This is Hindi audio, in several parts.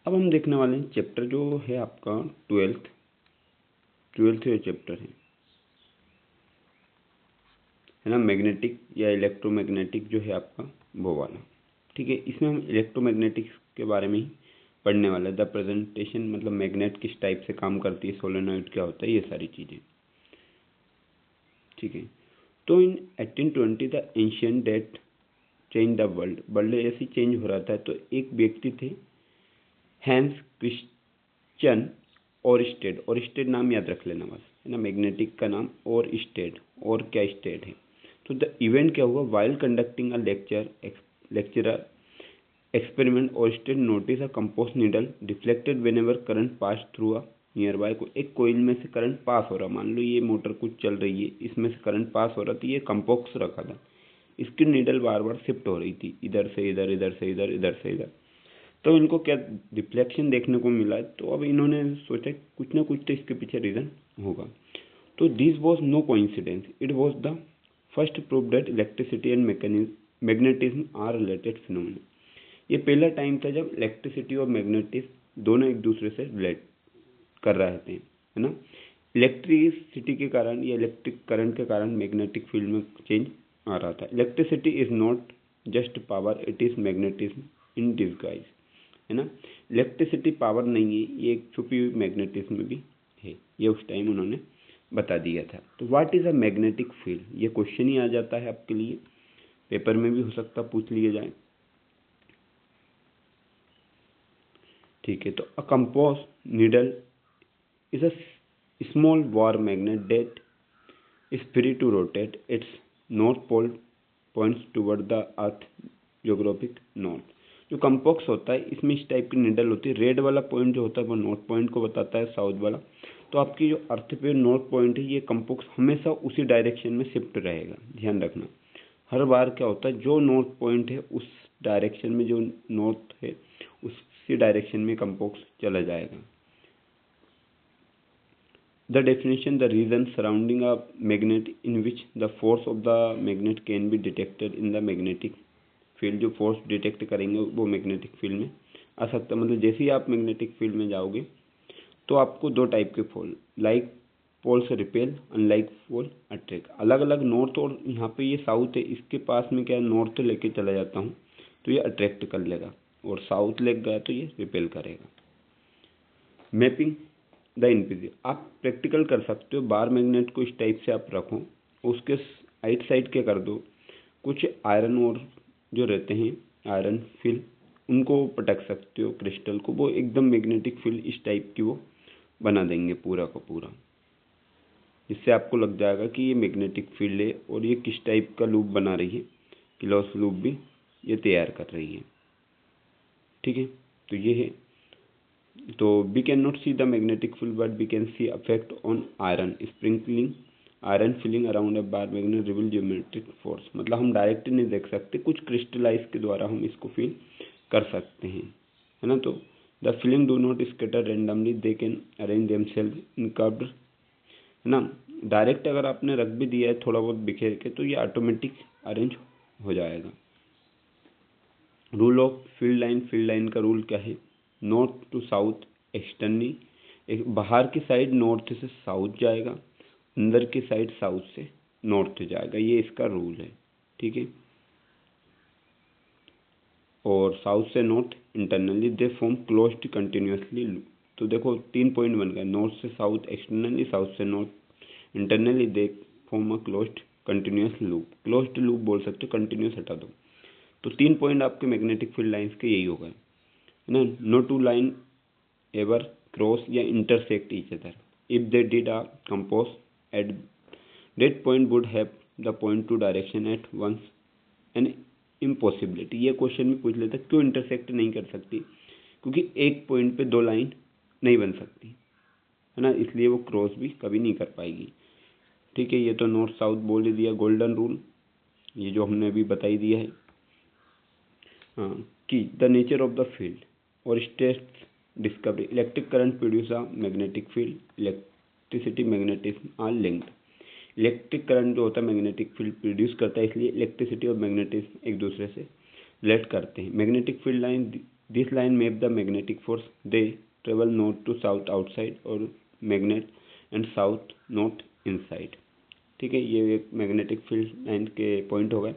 अब हम देखने वाले हैं चैप्टर जो है आपका ट्वेल्थ ये चैप्टर है ना, मैग्नेटिक या इलेक्ट्रोमैग्नेटिक जो है आपका वो वाला। ठीक है, इसमें हम इलेक्ट्रोमैग्नेटिक्स के बारे में ही पढ़ने वाला है। द प्रेजेंटेशन मतलब मैग्नेट किस टाइप से काम करती है, सोलेनॉइड क्या होता है, ये सारी चीज़ें। ठीक है, तो in 1820 the ancient date change the world, world ऐसे चेंज हो रहा था। तो एक व्यक्ति थे हैंस क्रिश्चियन ओरस्टेड नाम याद रख लेना बस, है ना, मैग्नेटिक का नाम ओरस्टेड, और क्या स्टेड है। तो द इवेंट क्या हुआ, while conducting a lecturer experiment Oersted notice a compass needle deflected whenever current pass through a near by. को एक कोयल में से करंट पास हो रहा, मान लो ये मोटर कुछ चल रही है, इसमें से करंट पास हो रहा, तो ये कंपोक्स रखा था, इसकी नीडल बार बार शिफ्ट हो रही थी, इधर से इधर, इधर से इधर, इधर से इधर। तो इनको क्या रिफ्लेक्शन देखने को मिला, तो अब इन्होंने सोचा कुछ ना कुछ तो इसके पीछे रीज़न होगा। तो this was no coincidence, it was the first proof that electricity and magnetism are related phenomena. ये पहला टाइम था जब इलेक्ट्रिसिटी और मैग्नेटिज्म दोनों एक दूसरे से रिलेट कर रहे थे, है ना। इलेक्ट्रिसिटी के कारण या इलेक्ट्रिक करंट के कारण मैग्नेटिक फील्ड में चेंज आ रहा था। Electricity is not just power, it is magnetism in disguise, है ना। इलेक्ट्रिसिटी पावर नहीं है, ये एक छुपी हुई मैग्नेटिज्म में भी है, ये उस टाइम उन्होंने बता दिया था। तो what is a magnetic field, ये क्वेश्चन ही आ जाता है आपके लिए, पेपर में भी हो सकता पूछ लिया जाए। ठीक है, तो a compass needle is a small war magnet that is free to rotate. Its north pole points toward the earth geographic north. जो कंपोक्स होता है इसमें इस टाइप की निडल होती है, रेड वाला पॉइंट जो होता है वो नॉर्थ पॉइंट को बताता है, साउथ वाला। तो आपकी जो अर्थ पे नॉर्थ पॉइंट है, ये कंपोक्स हमेशा उसी डायरेक्शन में शिफ्ट रहेगा, ध्यान रखना। हर बार क्या होता है, जो नॉर्थ पॉइंट है उस डायरेक्शन में, जो नॉर्थ है उसी डायरेक्शन में कंपोक्स चला जाएगा। The definition, the region surrounding a magnet in which the force of the magnet can be detected in the magnetic field, जो फोर्स डिटेक्ट करेंगे वो मैग्नेटिक फील्ड में आ सकता है। मतलब जैसे ही आप मैग्नेटिक फील्ड में जाओगे तो आपको दो टाइप के फोल, लाइक पोल से रिपेल, अनलाइक पोल अट्रैक्ट। अलग अलग नॉर्थ, और यहाँ पे ये साउथ है, इसके पास में क्या है, नॉर्थ लेके चला जाता हूँ तो ये अट्रैक्ट कर लेगा, और साउथ लेके गया तो ये रिपेल करेगा। मैपिंग द इनपीजी, आप प्रैक्टिकल कर सकते हो। बार मैग्नेट को इस टाइप से आप रखो, उसके राइट साइड क्या कर दो, कुछ आयरन और जो रहते हैं आयरन फिल, उनको पटक सकते हो क्रिस्टल को, वो एकदम मैग्नेटिक फील्ड इस टाइप की वो बना देंगे पूरा का पूरा। इससे आपको लग जाएगा कि ये मैग्नेटिक फील्ड है और ये किस टाइप का लूप बना रही है, क्लॉज लूप भी ये तैयार कर रही है। ठीक है, तो ये है। तो we cannot see the magnetic field but we can see effect on iron sprinkling, iron filling around a bar magnet reveal geometric force. मतलब हम डायरेक्ट नहीं देख सकते, कुछ क्रिस्टलाइज के द्वारा हम इसको फील कर सकते हैं, है ना। तो the filing do not scatter randomly, they can arrange themselves in curved, है ना। डायरेक्ट अगर आपने रख भी दिया है थोड़ा बहुत बिखेर के तो ये ऑटोमेटिक अरेंज हो जाएगा। Rule of field line, field line का रूल क्या है, नॉर्थ टू साउथ एक्सटर्नली, एक बाहर की साइड नॉर्थ से साउथ जाएगा, अंदर की साइड साउथ से नॉर्थ जाएगा, ये इसका रूल है। ठीक है, और साउथ से north internally they form closed continuously loop. तो देखो 3 पॉइंट बन गए, नॉर्थ से साउथ एक्सटर्नली, साउथ से north internally, they form a closed continuous loop. Closed loop बोल सकते हो, कंटिन्यूस हटा दो। तो 3 पॉइंट आपके मैग्नेटिक फील्ड लाइंस के यही हो गए, है ना। No two line ever cross या intersect each other, if they did a compass at that point would have the point two direction at once an impossibility. ये क्वेश्चन भी पूछ लेता है क्यों इंटरसेक्ट नहीं कर सकती, क्योंकि एक पॉइंट पे दो लाइन नहीं बन सकती, है ना, इसलिए वो क्रॉस भी कभी नहीं कर पाएगी। ठीक है, ये तो नॉर्थ साउथ बोल ही दिया। गोल्डन रूल ये जो हमने अभी बता ही दिया है। हाँ, कि the nature of the field Oersted's discovery, electric current produce a magnetic field, electricity magnetism are linked. Electric current जो होता है मैग्नेटिक फील्ड प्रोड्यूस करता है, इसलिए इलेक्ट्रिसिटी और मैग्नेटिज्म एक दूसरे से रिलेट करते हैं। Magnetic field line this line map the magnetic force, they travel north to south outside और magnet and south north inside. ठीक है, ये एक मैग्नेटिक फील्ड लाइन के पॉइंट हो गए।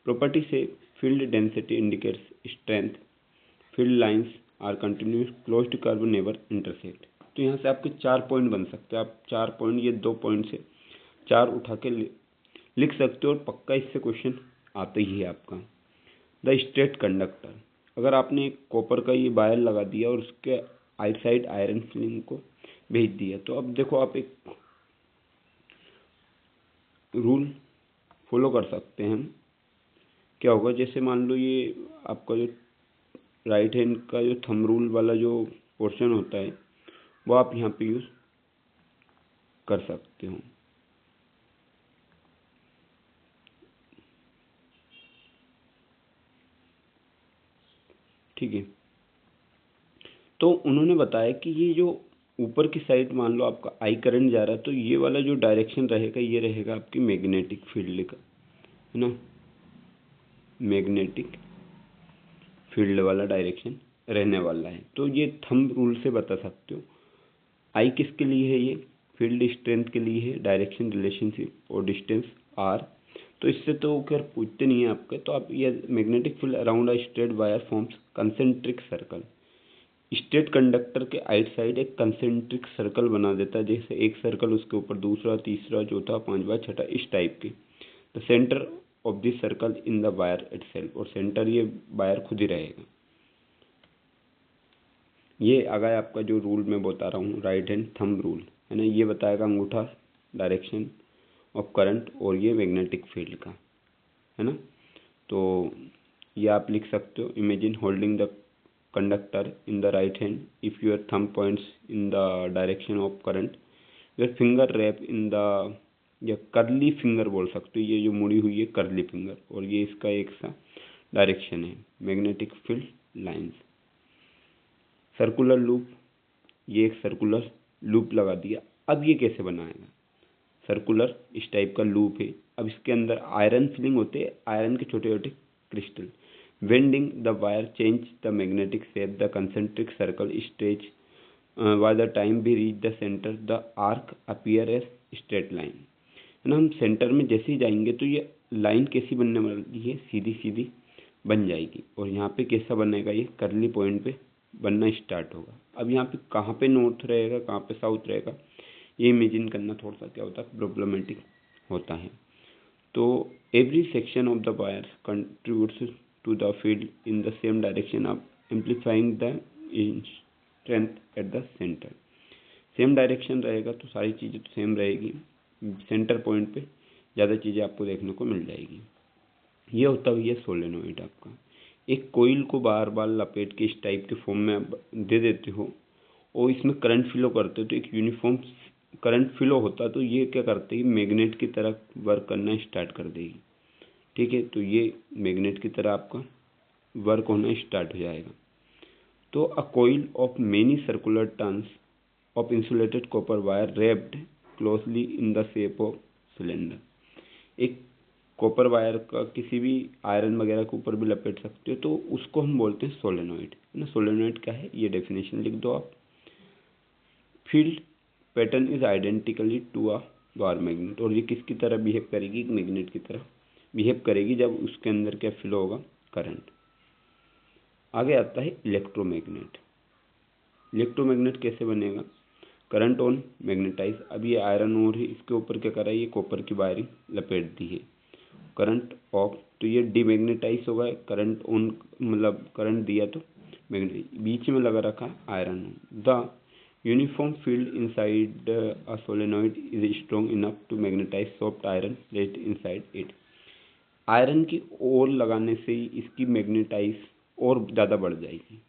प्रॉपर्टी से field density indicates strength, field lines are continuous, closed curve never intersect. तो यहाँ से आपके 4 पॉइंट बन सकते हैं। आप 4 पॉइंट, ये 2 पॉइंट से 4 उठा के लिख सकते हो और पक्का इससे क्वेश्चन आता ही है आपका। द स्ट्रेट कंडक्टर, अगर आपने एक कॉपर का ये वायर लगा दिया और उसके आउटसाइड आयरन फिलिंग को भेज दिया, तो अब देखो आप एक रूल फॉलो कर सकते हैं। क्या होगा, जैसे मान लो ये आपका जो राइट हैंड का जो थंब रूल वाला जो पोर्शन होता है वो आप यहाँ पे यूज कर सकते हो। ठीक है, तो उन्होंने बताया कि ये जो ऊपर की साइड मान लो आपका आई करंट जा रहा है, तो ये वाला जो डायरेक्शन रहेगा ये रहेगा आपकी मैग्नेटिक फील्ड का, है ना, मैग्नेटिक फील्ड वाला डायरेक्शन रहने वाला है। तो ये थंब रूल से बता सकते हो। आई किसके लिए है, ये फील्ड स्ट्रेंथ के लिए है, डायरेक्शन रिलेशनशिप और डिस्टेंस आर। तो इससे तो खैर पूछते नहीं है आपके, तो आप ये magnetic field around a straight wire forms concentric circle. Straight conductor के आइट साइड एक कंसेंट्रिक सर्कल बना देता है, जैसे एक सर्कल उसके ऊपर दूसरा, तीसरा, चौथा, पांचवा, छठा, इस टाइप के। The centre of this circle in the wire itself, और सेंटर ये वायर खुद ही रहेगा। ये आ गया आपका जो रूल मैं बता रहा हूँ, राइट हैंड थंब रूल, है ना। ये बताएगा अंगूठा डायरेक्शन ऑफ करंट और ये मैग्नेटिक फील्ड का, है ना। तो ये आप लिख सकते हो, imagine holding the conductor in the right hand, if your thumb points in the direction of current, your finger wrap in the, या करली फिंगर बोल सकते हो, ये जो मुड़ी हुई है करली फिंगर, और ये इसका एक सा डायरेक्शन है magnetic field lines. Circular loop, ये एक सर्कुलर लूप लगा दिया। अब ये कैसे बनाएगा, सर्कुलर इस टाइप का लूप है। अब इसके अंदर आयरन फिलिंग होते हैं, आयरन के छोटे छोटे crystal. Bending the wire change the magnetic shape, the concentric circle stretch by the time भी reach the centre, the arc appear as straight line, है ना। हम सेंटर में जैसे ही जाएंगे तो ये लाइन कैसी बनने वाली है, सीधी सीधी बन जाएगी। और यहाँ पे कैसा बनेगा, ये करली पॉइंट पे बनना स्टार्ट होगा। अब यहाँ पे कहाँ पे नॉर्थ रहेगा, कहाँ पे साउथ रहेगा, ये इमेजिन करना थोड़ा सा क्या होता है, प्रॉब्लमेटिक होता है। तो every section of the wire contributes to the field in the same direction of amplifying the strength at the centre. Same direction रहेगा तो सारी चीज़ें तो सेम रहेगी, सेंटर पॉइंट पे ज़्यादा चीज़ें आपको देखने को मिल जाएगी। ये होता है ये सोलेनोइड आपका। एक कोइल को बार बार लपेट के इस टाइप के फॉर्म में दे देते हो और इसमें करंट फ्लो करते हो, तो एक यूनिफॉर्म करंट फ्लो होता है। तो ये क्या करते हैं, मैग्नेट की तरह वर्क करना स्टार्ट कर देगी। ठीक है, तो ये मैग्नेट की तरह आपका वर्क होना स्टार्ट हो जाएगा। तो a coil of many circular turns of insulated copper wire wrapped closely in the shape of cylinder. एक कॉपर वायर का किसी भी आयरन वगैरह के ऊपर भी लपेट सकते हो, तो उसको हम बोलते हैं सोलेनोइड, है ना। सोलेनोइड क्या है, ये डेफिनेशन लिख दो आप। Field pattern is identically to a bar magnet, और ये किसकी तरह बिहेव करेगी, मैग्नेट की तरह बिहेव करेगी जब उसके अंदर क्या फ्लो होगा, करंट। आगे आता है इलेक्ट्रोमैग्नेट। इलेक्ट्रोमैग्नेट कैसे बनेगा, करंट ऑन मैग्नेटाइज। अब ये आयरन ओर है, इसके ऊपर क्या करा है, ये कॉपर की वायरिंग लपेट दी है। करंट ऑफ, तो ये डीमैग्नेटाइज होगा, करंट ऑन मतलब करंट दिया तो मैग्नेट, बीच में लगा रखा iron. The uniform field inside a solenoid is strong enough to magnetise soft iron plate inside it. Iron की ओर लगाने से ही इसकी मैग्नेटाइज और ज़्यादा बढ़ जाएगी,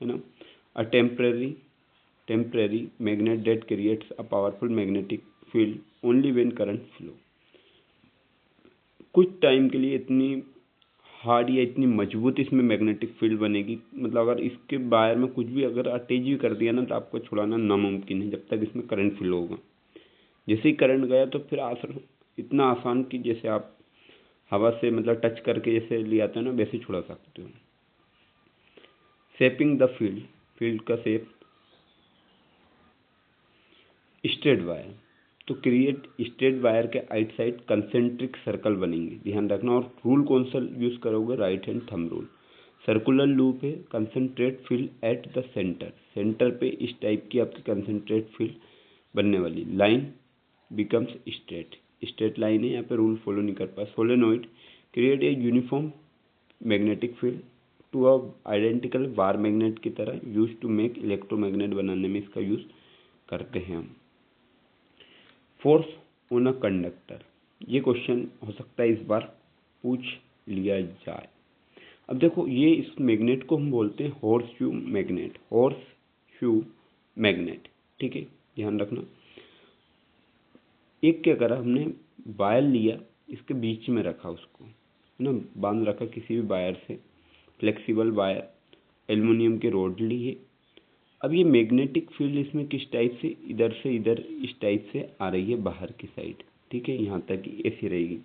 है ना। A temporary magnet that creates a powerful magnetic field only when current flow. कुछ टाइम के लिए इतनी हार्ड या इतनी मजबूत इसमें मैग्नेटिक फील्ड बनेगी, मतलब अगर इसके बाहर में कुछ भी अगर अटैच भी कर दिया ना तो आपको छुड़ाना नामुमकिन है जब तक इसमें करंट फ्लो होगा। जैसे ही करंट गया तो फिर इतना आसान कि जैसे आप हवा से मतलब टच करके जैसे ले आते हो ना, वैसे छुड़ा सकते हो। शेपिंग द फील्ड, फील्ड का शेप, स्ट्रेट वायर, तो क्रिएट स्ट्रेट वायर के आइट साइड कंसेंट्रिक सर्कल बनेंगे, ध्यान रखना। और रूल कौन सा यूज करोगे, right hand thumb rule. Circular loop है, concentrate field at the centre, centre पे इस टाइप की आपकी कंसेंट्रेट फील्ड बनने वाली। Line becomes straight, straight line है, यहाँ पे रूल फॉलो नहीं कर पाए। Solenoid, create a uniform magnetic field to a identical bar magnet की तरह, यूज टू मेक इलेक्ट्रोमैग्नेट बनाने में इसका यूज करते हैं हम। फोर्स ऑन अ कंडक्टर, ये क्वेश्चन हो सकता है इस बार पूछ लिया जाए। अब देखो, ये इस मैग्नेट को हम बोलते हैं horse shoe magnet, horse shoe magnet, ठीक है, ध्यान रखना। एक क्या करा हमने, वायर लिया, इसके बीच में रखा उसको, है ना, बांध रखा किसी भी वायर से, फ्लेक्सिबल वायर, एल्युमिनियम के रॉड लिए। अब ये मैग्नेटिक फील्ड इसमें किस टाइप से, इधर से इधर इस टाइप से आ रही है बाहर की साइड, ठीक है, यहाँ तक ऐसी रहेगी।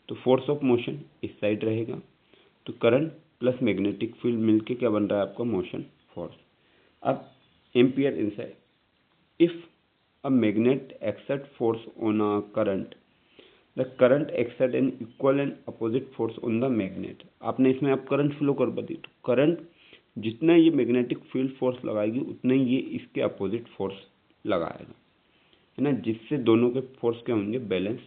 तो फोर्स ऑफ मोशन इस साइड रहेगा, तो करंट प्लस मैग्नेटिक फील्ड मिलके क्या बन रहा है आपका, मोशन फोर्स। अब ampere inside, if a magnet exert force on a current, the current exert an equal and opposite force on the magnet. आपने इसमें आप करंट फ्लो कर दी, तो करंट जितना ये मैग्नेटिक फील्ड फोर्स लगाएगी उतना ही ये इसके अपोजिट फोर्स लगाएगा, है ना, जिससे दोनों के फोर्स क्या होंगे, बैलेंस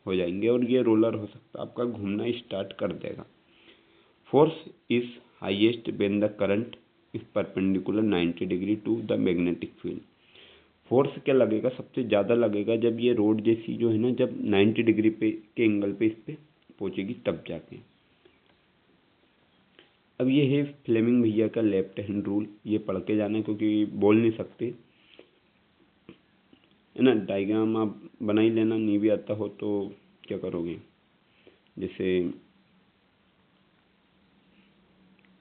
हो जाएंगे, और ये रोलर हो सकता है आपका घूमना स्टार्ट कर देगा। Force is highest when the current is perpendicular 90 degree to the magnetic field. Force क्या लगेगा, सबसे ज़्यादा लगेगा जब ये रोड जैसी जो है ना, जब 90 डिग्री पे के एंगल पे इस पे पहुंचेगी तब जाके। अब ये है फ्लेमिंग भैया का लेफ्ट हैंड रूल, ये पढ़ के जाना है क्योंकि बोल नहीं सकते, है ना। डायग्राम आप बना ही लेना, नहीं भी आता हो तो क्या करोगे, जैसे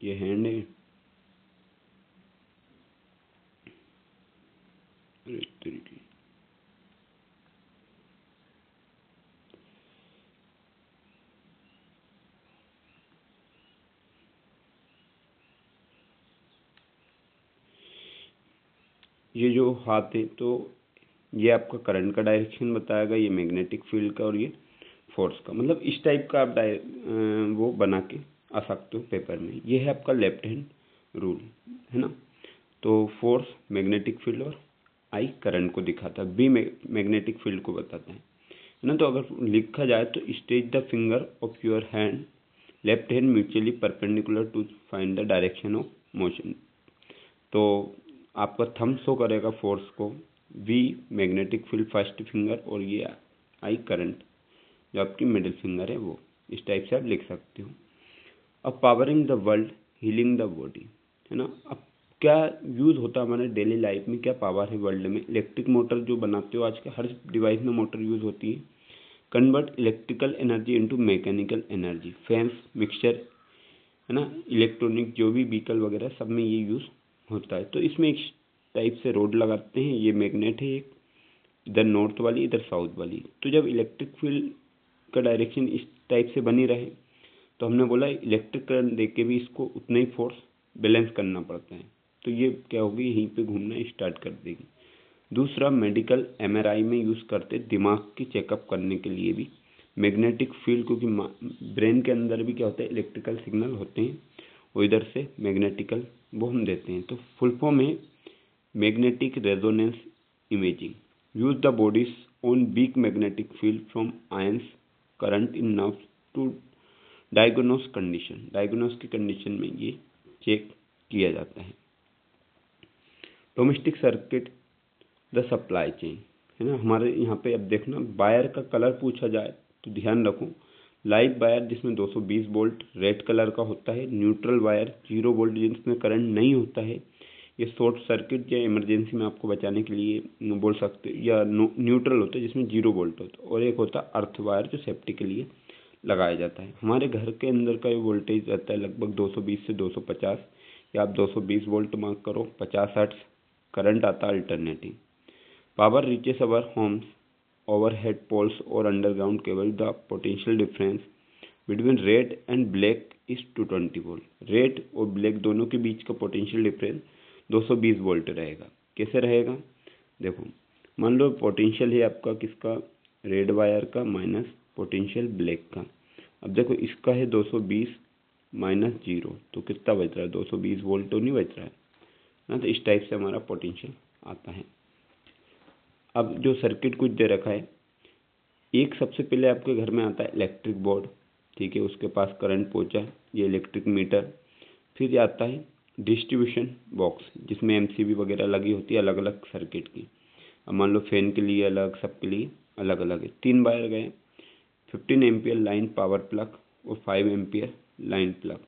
ये हैंड है, इस तरीके, ये जो हाथ है तो ये आपका करंट का डायरेक्शन बताएगा, ये मैग्नेटिक फील्ड का, और ये फोर्स का, मतलब इस टाइप का आप वो बना के आ सकते हो पेपर में। ये है आपका लेफ्ट हैंड रूल, है ना। तो फोर्स मैग्नेटिक फील्ड और आई करंट को दिखाता है, बी मैग्नेटिक फील्ड को बताता है ना। तो अगर लिखा जाए तो stretch the finger of your hand left hand mutually perpendicular to find the direction of motion. तो आपका थंब शो करेगा फोर्स को, V magnetic field first finger, और ये आई करंट जो आपकी मिडिल फिंगर है वो, इस टाइप से आप लिख सकते हो। अब powering the world, healing the body, है ना। अब क्या यूज़ होता है हमारे डेली लाइफ में, क्या पावर है वर्ल्ड में, इलेक्ट्रिक मोटर जो बनाते हो आज के हर डिवाइस में मोटर यूज़ होती है। Convert electrical energy into mechanical energy, fans, mixture, है ना, इलेक्ट्रॉनिक जो भी व्हीकल वगैरह सब में ये यूज़ होता है। तो इसमें एक टाइप से रोड लगाते हैं, ये मैग्नेट है एक, इधर नॉर्थ वाली इधर साउथ वाली। तो जब इलेक्ट्रिक फील्ड का डायरेक्शन इस टाइप से बनी रहे तो हमने बोला इलेक्ट्रिक करंट दे के भी इसको उतना ही फोर्स बैलेंस करना पड़ता है, तो ये क्या होगी, यहीं पे घूमना स्टार्ट कर देगी। दूसरा, मेडिकल एमआरआई में यूज़ करते दिमाग की चेकअप करने के लिए भी मैग्नेटिक फील्ड, क्योंकि ब्रेन के अंदर भी क्या होता है, इलेक्ट्रिकल सिग्नल होते हैं, और इधर से मैग्नेटिकल वो हम देते हैं। तो फुल फॉर्म है magnetic resonance imaging, use the bodies on weak magnetic field from ions current in nerves to diagnose condition, diagnose की कंडीशन में ये चेक किया जाता है। Domestic circuit, the supply chain, है ना। हमारे यहाँ पे अब देखना, वायर का कलर पूछा जाए तो ध्यान रखो, लाइव वायर जिसमें 220 वोल्ट रेड कलर का होता है, न्यूट्रल वायर 0 वोल्ट जिसमें करंट नहीं होता है, ये शॉर्ट सर्किट या इमरजेंसी में आपको बचाने के लिए बोल सकते, या न्यूट्रल होता है जिसमें 0 वोल्ट होता है, और एक होता है अर्थ वायर जो सेफ्टी के लिए लगाया जाता है। हमारे घर के अंदर का ये वोल्टेज रहता है लगभग 220 से 250, या आप 220 वोल्ट मार्क करो, 50 हर्ट्ज करंट आता है alternating. Power reaches our Holmes, overhead poles or underground cable, the potential difference between red and black is 220 volt. Red और ब्लैक दोनों के बीच का पोटेंशियल डिफरेंस 220 वोल्ट रहेगा। कैसे रहेगा, देखो मान लो पोटेंशियल है आपका किसका, रेड वायर का माइनस पोटेंशियल ब्लैक का। अब देखो इसका है 220 माइनस 0, तो कितना बच रहा है, 220 वोल्ट तो नहीं बच रहा है ना। तो इस टाइप से हमारा पोटेंशियल आता है। अब जो सर्किट कुछ दे रखा है, एक सबसे पहले आपके घर में आता है इलेक्ट्रिक बोर्ड, ठीक है, उसके पास करंट पहुंचा, ये इलेक्ट्रिक मीटर। फिर आता है डिस्ट्रीब्यूशन बॉक्स जिसमें एमसीबी वगैरह लगी होती है अलग अलग सर्किट की। अब मान लो फैन के लिए अलग, सबके लिए अलग अलग है। 3 वायर गए, 15 एम्पियर लाइन पावर प्लग और 5 एम्पियर लाइन प्लग।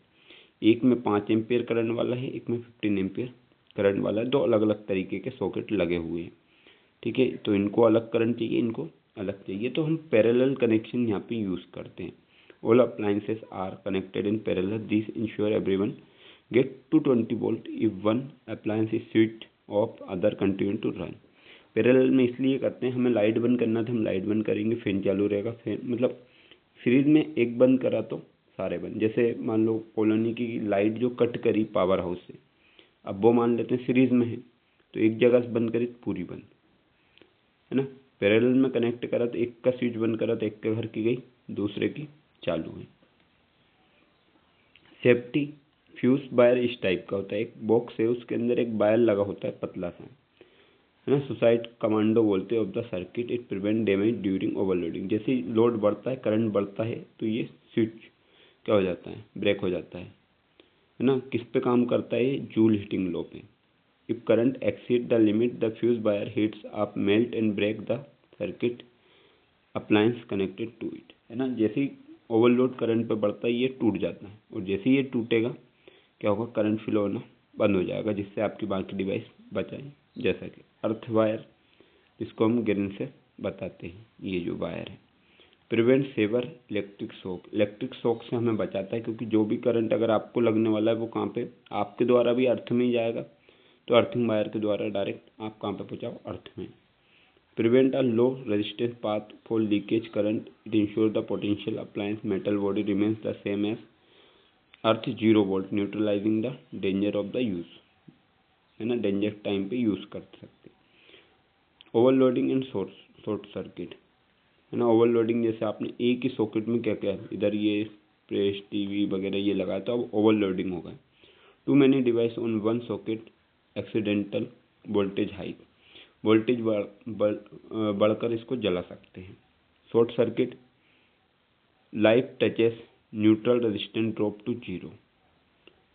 एक में 5 एम्पियर करंट वाला है, एक में 15 एम्पियर करंट वाला है। दो अलग अलग तरीके के सॉकेट लगे हुए हैं, ठीक है। तो इनको अलग करंट चाहिए, इनको अलग चाहिए, तो हम पैरेलल कनेक्शन यहाँ पे यूज़ करते हैं। All appliances are connected in parallel, this ensure everyone get 220 volt if one appliance is switch off other continue to run. Parallel में इसलिए करते हैं, हमें लाइट बंद करना था, हम लाइट बंद करेंगे, फैन चालू रहेगा। फैन मतलब सीरीज में एक बंद करा तो सारे बंद। जैसे मान लो कॉलोनी की लाइट जो कट करी पावर हाउस से, अब वो मान लेते हैं सीरीज में है, तो एक जगह से बंद करी तो पूरी बंद, है ना। पैरेलल में कनेक्ट करा तो एक का स्विच बंद करा तो एक के घर की गई, दूसरे की चालू है। सेफ्टी फ्यूज वायर इस टाइप का होता है, एक बॉक्स है उसके अंदर एक वायर लगा होता है पतला सा, है ना। सुसाइड कमांडो बोलते हैं of the circuit, it prevent damage during overloading. जैसे ही लोड बढ़ता है, करंट बढ़ता है, तो ये स्विच क्या हो जाता है, ब्रेक हो जाता है ना। किस पे काम करता है, जूल हीटिंग लॉ पे। If current exceed the limit the fuse wire heats up melt and break the circuit appliance connected to it, है ना। जैसे ही ओवरलोड करंट पे बढ़ता है ये टूट जाता है, और जैसे ही ये टूटेगा क्या होगा, करंट फ्लो होना बंद हो जाएगा, जिससे आपकी बाकी डिवाइस बचाए। जैसा कि अर्थ वायर, जिसको हम ग्रीन से बताते हैं, ये जो वायर है। Prevent severe electric shock, electric shock से हमें बचाता है, क्योंकि जो भी करंट अगर आपको लगने वाला है वो कहाँ पे, आपके द्वारा भी अर्थ में ही जाएगा, तो अर्थिंग वायर के द्वारा डायरेक्ट आप कहाँ पे पहुँचाओ, अर्थ में। Prevent a low resistance path for leakage current, it ensure the potential appliance metal body remains the same as earth 0 volt, neutralizing the danger of the use, है ना। डेंजर टाइम पे यूज कर सकते। ओवरलोडिंग एंड शॉर्ट सर्किट, है ना। ओवरलोडिंग जैसे आपने एक ही सॉकेट में क्या क्या, इधर ये प्रेस टीवी वगैरह ये लगाया, तो अब ओवरलोडिंग होगा। Too many device on one socket, accidental voltage hike, voltage बढ़कर इसको जला सकते हैं। Short circuit, life touches neutral resistance drop to 0, है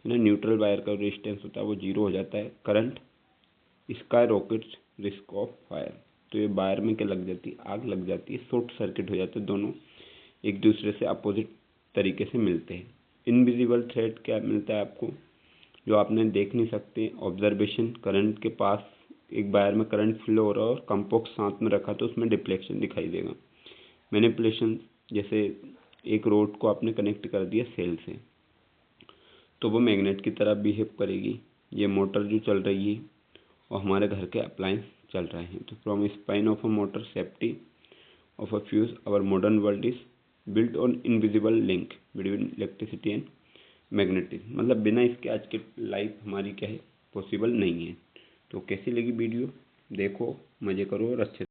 ना। न्यूट्रल वायर का रेजिस्टेंस होता है वो 0 हो जाता है। Current sky rockets risk of fire, तो ये वायर में क्या लग जाती है, आग लग जाती है, शॉर्ट सर्किट हो जाते हैं, दोनों एक दूसरे से अपोजिट तरीके से मिलते हैं। इनविजिबल थ्रेड क्या मिलता है आपको, जो आपने देख नहीं सकते, ऑब्जर्वेशन, करंट के पास एक वायर में करंट फ्लो हो रहा है और कंपोक्स साथ में रखा तो उसमें डिफ्लेक्शन दिखाई देगा। मैनिपुलेशन, जैसे एक रोड को आपने कनेक्ट कर दिया सेल से, तो वो मैग्नेट की तरह बिहेव करेगी। ये मोटर जो चल रही है और हमारे घर के अप्लायंस चल रहे हैं। तो from spine of a motor, safety of a fuse, our modern world is built on invisible link between electricity and magnetism. मतलब बिना इसके आज की लाइफ हमारी क्या है, पॉसिबल नहीं है। तो कैसी लगी वीडियो, देखो, मज़े करो और अच्छे